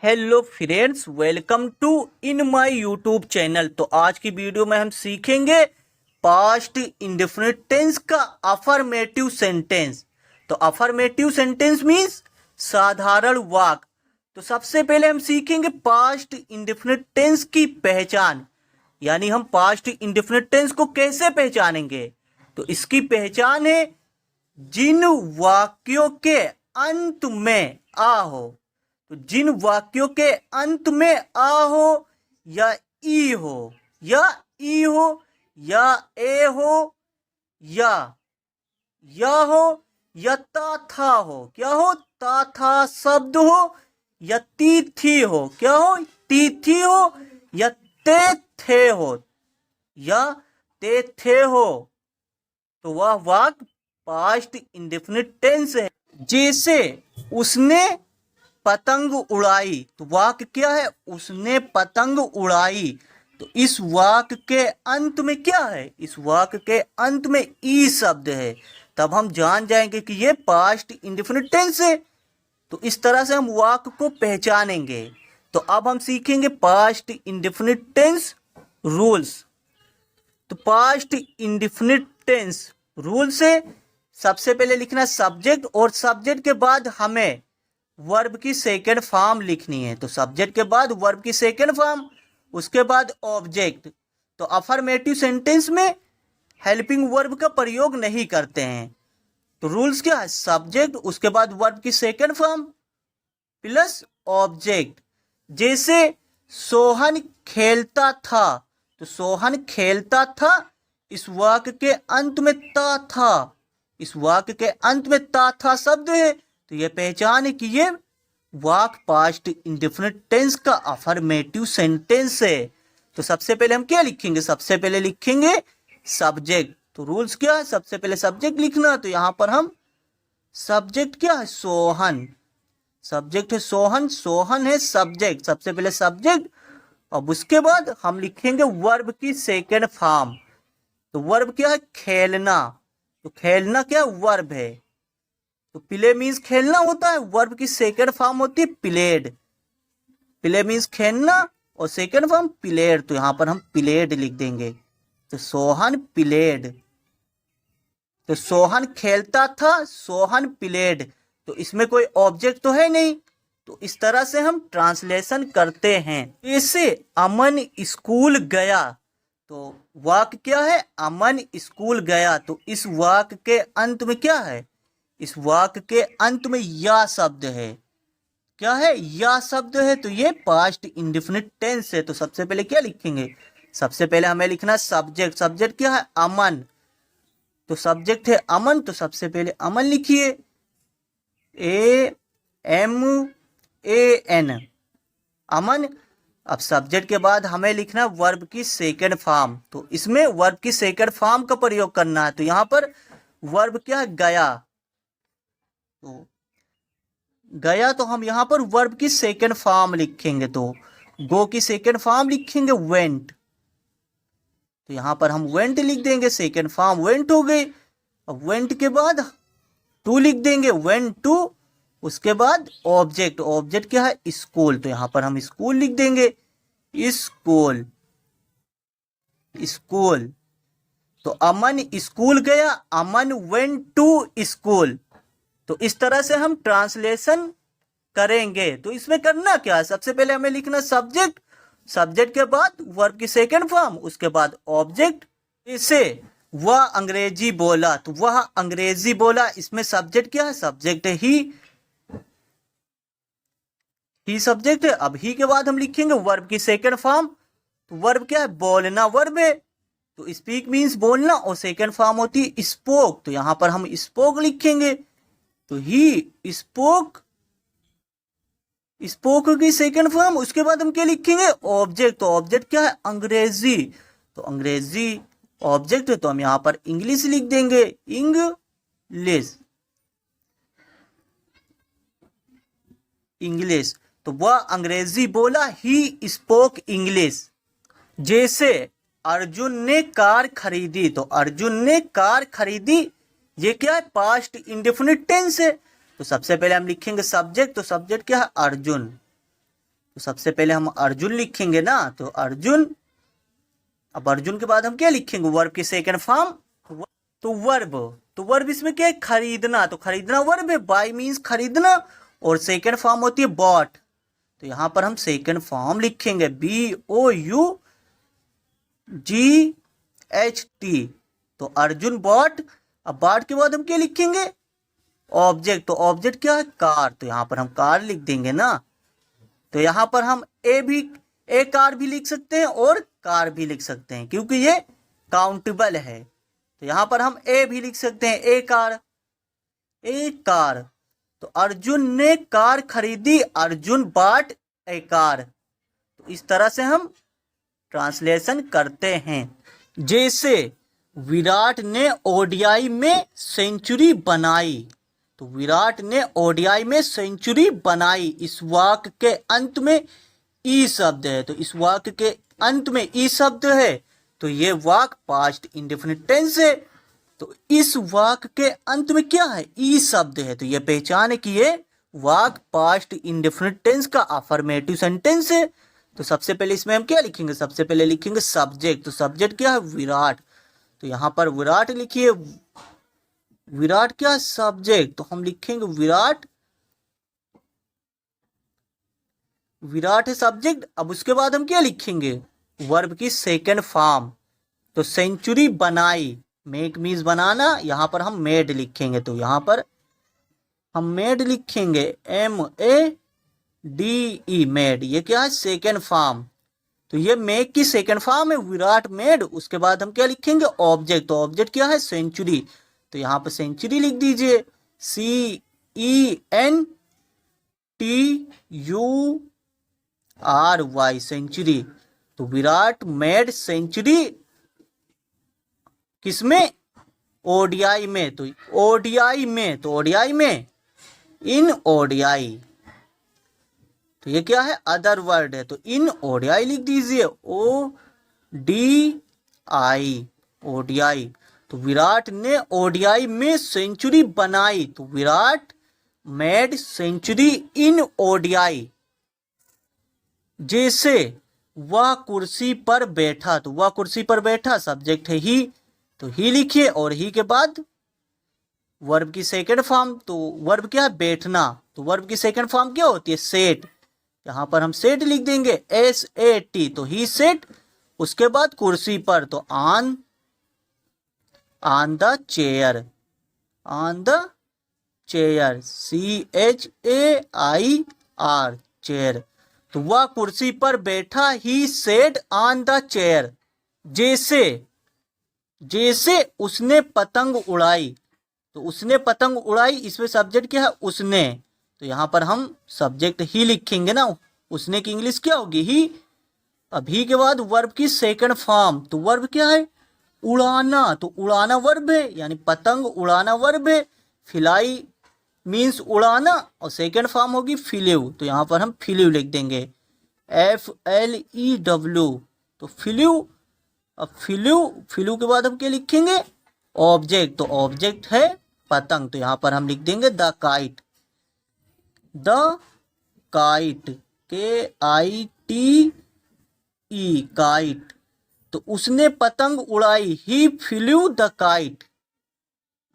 Hello friends, welcome to in my YouTube channel. तो आज की वीडियो में हम सीखेंगे पास्ट इंडेफिनिट टेंस का अफर्मेटिव सेंटेंस। तो अफर्मेटिव सेंटेंस मीन्स साधारण वाक्य। तो सबसे पहले हम सीखेंगे पास्ट इंडेफिनिट टेंस की पहचान, यानी हम पास्ट इंडेफिनिट टेंस को कैसे पहचानेंगे। तो इसकी पहचान है जिन वाक्यों के अंत में आ हो। तो जिन वाक्यों के अंत में आ हो या ई हो या ई हो या ए हो या हो या ता था हो, क्या हो ता था शब्द हो, या ती थी हो, क्या हो ती थी हो, या ते थे हो या ते थे हो, तो वह वाक्य पास्ट इंडेफिनिट टेंस है। जैसे उसने पतंग उड़ाई, तो वाक्य क्या है उसने पतंग उड़ाई। तो इस वाक्य के अंत में क्या है, इस वाक्य के अंत में ई शब्द है, तब हम जान जाएंगे कि ये पास्ट इंडेफिनिट टेंस है। तो इस तरह से हम वाक्य को पहचानेंगे। तो अब हम सीखेंगे पास्ट इंडेफिनिट टेंस रूल्स। तो पास्ट इंडेफिनिट टेंस रूल से सबसे पहले लिखना सब्जेक्ट, और सब्जेक्ट के बाद हमें वर्ब की सेकंड फॉर्म लिखनी है। तो सब्जेक्ट के बाद वर्ब की सेकंड फॉर्म, उसके बाद ऑब्जेक्ट। तो अफर्मेटिव सेंटेंस में हेल्पिंग वर्ब का प्रयोग नहीं करते हैं। तो रूल्स क्या है, सब्जेक्ट उसके बाद वर्ब की सेकंड फॉर्म प्लस ऑब्जेक्ट। जैसे सोहन खेलता था, तो सोहन खेलता था, इस वाक्य के अंत में ता था, इस वाक्य के अंत में ता था शब्द है। तो यह पहचान है कि ये वाक्य पास्ट इंडेफिनिट टेंस का अफर्मेटिव सेंटेंस है। तो सबसे पहले हम क्या लिखेंगे, सबसे पहले लिखेंगे सब्जेक्ट। तो रूल्स क्या है, सबसे पहले सब्जेक्ट लिखना। तो यहां पर हम सब्जेक्ट क्या है सोहन, सब्जेक्ट है सोहन, सोहन है सब्जेक्ट, सबसे पहले सब्जेक्ट। अब उसके बाद हम लिखेंगे वर्ब की सेकेंड फॉर्म। तो वर्ब क्या है खेलना, तो खेलना क्या वर्ब है। तो प्ले मीन्स खेलना होता है, वर्ब की सेकंड फॉर्म होती है प्लेड। प्ले मीन्स खेलना और सेकंड फॉर्म प्लेड, तो यहां पर हम प्लेड लिख देंगे। तो सोहन प्लेड, तो सोहन खेलता था, सोहन प्लेड। तो इसमें कोई ऑब्जेक्ट तो है नहीं, तो इस तरह से हम ट्रांसलेशन करते हैं। जैसे अमन स्कूल गया, तो वाक्य क्या है अमन स्कूल गया। तो इस वाक्य के अंत में क्या है, इस वाक्य के अंत में या शब्द है, क्या है या शब्द है। तो ये पास्ट इंडेफिनिट टेंस है। तो सबसे पहले क्या लिखेंगे, सबसे पहले हमें लिखना सब्जेक्ट। सब्जेक्ट क्या है अमन, तो सब्जेक्ट है अमन, तो सबसे पहले अमन लिखिए AMAN अमन। अब सब्जेक्ट के बाद हमें लिखना वर्ब की सेकंड फॉर्म। तो इसमें वर्ब की सेकंड फॉर्म का प्रयोग करना है। तो यहां पर वर्ब क्या है गया, तो गया, तो हम यहां पर वर्ब की सेकंड फॉर्म लिखेंगे। तो गो की सेकंड फॉर्म लिखेंगे वेंट, तो यहां पर हम वेंट लिख देंगे, सेकंड फॉर्म वेंट हो गई। अब वेंट के बाद टू लिख देंगे वेंट टू, उसके बाद ऑब्जेक्ट, ऑब्जेक्ट क्या है स्कूल, तो यहां पर हम स्कूल लिख देंगे स्कूल, स्कूल। तो अमन स्कूल गया, अमन वेंट टू स्कूल। तो इस तरह से हम ट्रांसलेशन करेंगे। तो इसमें करना क्या है, सबसे पहले हमें लिखना सब्जेक्ट, सब्जेक्ट के बाद वर्ब की सेकंड फॉर्म, उसके बाद ऑब्जेक्ट। इसे वह अंग्रेजी बोला, तो वह अंग्रेजी बोला, इसमें सब्जेक्ट क्या है सब्जेक्ट है ही सब्जेक्ट है। अब ही के बाद हम लिखेंगे वर्ब की सेकंड फॉर्म। तो वर्ब क्या है बोलना वर्ब है, तो स्पीक मीन्स बोलना, और सेकंड फॉर्म होती है स्पोक, तो यहां पर हम स्पोक लिखेंगे। तो ही स्पोक, स्पोक की सेकंड फॉर्म, उसके बाद हम क्या लिखेंगे ऑब्जेक्ट। तो ऑब्जेक्ट क्या है अंग्रेजी, तो अंग्रेजी ऑब्जेक्ट है, तो हम यहां पर इंग्लिश लिख देंगे इंग्लिश, इंग्लिश। तो वह अंग्रेजी बोला, ही स्पोक इंग्लिश। जैसे अर्जुन ने कार खरीदी, तो अर्जुन ने कार खरीदी, ये क्या है पास्ट इंडेफिनिट टेंस है। तो सबसे पहले हम लिखेंगे सब्जेक्ट, तो सब्जेक्ट क्या है अर्जुन, तो सबसे पहले हम अर्जुन लिखेंगे ना, तो अर्जुन। अब अर्जुन के बाद हम क्या लिखेंगे, वर्ब की सेकंड फॉर्म, तो वर्ब। तो वर्ब इसमें क्या है, खरीदना, तो खरीदना वर्ब है, बाय मीन्स खरीदना, और सेकंड फॉर्म होती है बॉट। तो यहां पर हम सेकंड फॉर्म लिखेंगे BOUGHT, तो अर्जुन बॉट। अब बॉट के बाद हम क्या लिखेंगे, ऑब्जेक्ट, तो ऑब्जेक्ट क्या है, कार, तो यहां पर हम कार लिख देंगे ना। तो यहां पर हम ए कार भी लिख सकते हैं और कार भी लिख सकते हैं, क्योंकि ये काउंटेबल है। तो यहां पर हम ए भी लिख सकते हैं, ए कार। तो अर्जुन ने कार खरीदी, अर्जुन बॉट ए कार। तो इस तरह से हम ट्रांसलेशन करते हैं। जैसे विराट ने ओडीआई में सेंचुरी बनाई, तो विराट ने ओडीआई में सेंचुरी बनाई। इस वाक्य के अंत में ई शब्द है, तो इस वाक्य के अंत में ई शब्द है, तो ये वाक्य पास्ट इंडेफिनिट टेंस है। तो इस वाक्य के अंत में क्या है, ई शब्द है, तो ये पहचान है कि ये वाक्य पास्ट इंडेफिनिट टेंस का अफर्मेटिव सेंटेंस है। तो सबसे पहले इसमें हम क्या लिखेंगे, सबसे पहले लिखेंगे सब्जेक्ट, तो सब्जेक्ट क्या है, विराट। तो यहां पर विराट लिखिए, विराट क्या सब्जेक्ट, तो हम लिखेंगे विराट, विराट है सब्जेक्ट। अब उसके बाद हम क्या लिखेंगे, वर्ब की सेकंड फॉर्म, तो सेंचुरी बनाई, मेक मीन्स बनाना, यहां पर हम मेड लिखेंगे, तो यहां पर हम मेड लिखेंगे, MEADE, मेड। ये क्या है, सेकंड फॉर्म, तो ये मेक की सेकंड फॉर्म है, विराट मेड। उसके बाद हम क्या लिखेंगे, ऑब्जेक्ट, तो ऑब्जेक्ट क्या है, सेंचुरी, तो यहां पर सेंचुरी लिख दीजिए, CENTURY, सेंचुरी। तो विराट मेड सेंचुरी किसमें, ओडीआई में, तो ओडीआई में, तो ओडीआई में, इन ओडीआई, तो ये क्या है, अदर वर्ड है, तो इन ओडीआई लिख दीजिए, ओडीआई। तो विराट ने ओडीआई में सेंचुरी बनाई, तो Virat made century in ODI. जैसे वह कुर्सी पर बैठा, तो वह कुर्सी पर बैठा सब्जेक्ट है ही, तो ही लिखिए, और ही के बाद वर्ब की सेकंड फॉर्म, तो वर्ब क्या है, बैठना, तो वर्ब की सेकंड फॉर्म क्या होती है, सेट। यहां पर हम सेट लिख देंगे, SAT, तो ही सेट। उसके बाद कुर्सी पर, तो on the chair, CHAIR, chair. तो वह कुर्सी पर बैठा, ही सेट ऑन द चेयर। जैसे उसने पतंग उड़ाई, तो उसने पतंग उड़ाई, इसमें सब्जेक्ट क्या है, उसने, तो यहां पर हम सब्जेक्ट ही लिखेंगे ना, उसने की इंग्लिश क्या होगी, ही। अभी के बाद वर्ब की सेकंड फॉर्म, तो वर्ब क्या है, उड़ाना, तो उड़ाना वर्ब है, यानी पतंग उड़ाना वर्ब है। फिलाई मीन्स उड़ाना, और सेकंड फॉर्म होगी फ्लीव, तो यहां पर हम फ्लीव लिख देंगे, FLEW, तो फ्लीव। अब फ्लू के बाद हम क्या लिखेंगे, ऑब्जेक्ट, तो ऑब्जेक्ट है पतंग, तो यहां पर हम लिख देंगे द काइट, KITE, काइट। तो उसने पतंग उड़ाई, ही फ्लू द काइट।